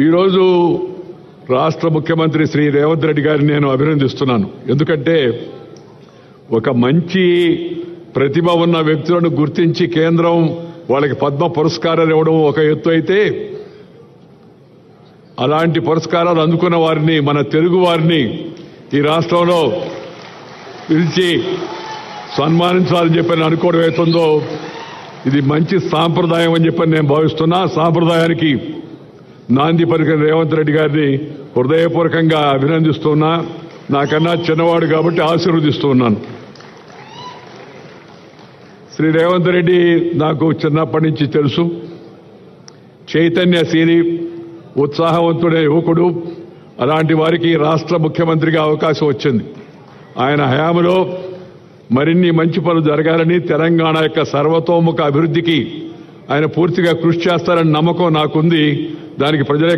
ఈరోజు రాష్ట్ర ముఖ్యమంత్రి శ్రీ రేవంత్ రెడ్డి గారిని నేను అభినందిస్తున్నాను. ఎందుకంటే ఒక మంచి ప్రతిభ ఉన్న వ్యక్తులను గుర్తించి కేంద్రం వాళ్ళకి పద్మ పురస్కారాలు ఇవ్వడం ఒక ఎత్తు అయితే, అలాంటి పురస్కారాలు అందుకున్న వారిని, మన తెలుగు వారిని ఈ రాష్ట్రంలో పిలిచి సన్మానించాలని చెప్పని అనుకోవడం అవుతుందో ఇది మంచి సాంప్రదాయం అని చెప్పని నేను భావిస్తున్నా. సాంప్రదాయానికి నాంది పలికిన రేవంత్ రెడ్డి గారిని హృదయపూర్వకంగా అభినందిస్తున్నా. నాకన్నా చిన్నవాడు కాబట్టి ఆశీర్వదిస్తూ ఉన్నాను. శ్రీ రేవంత్ రెడ్డి నాకు చిన్నప్పటి నుంచి తెలుసు. చైతన్యశీలి, ఉత్సాహవంతుడైన యువకుడు. అలాంటి వారికి రాష్ట్ర ముఖ్యమంత్రిగా అవకాశం వచ్చింది. ఆయన హయాంలో మరిన్ని మంచి పనులు జరగాలని, తెలంగాణ యొక్క సర్వతోముఖ అభివృద్ధికి ఆయన పూర్తిగా కృషి చేస్తారని నమ్మకం నాకుంది. దానికి ప్రజల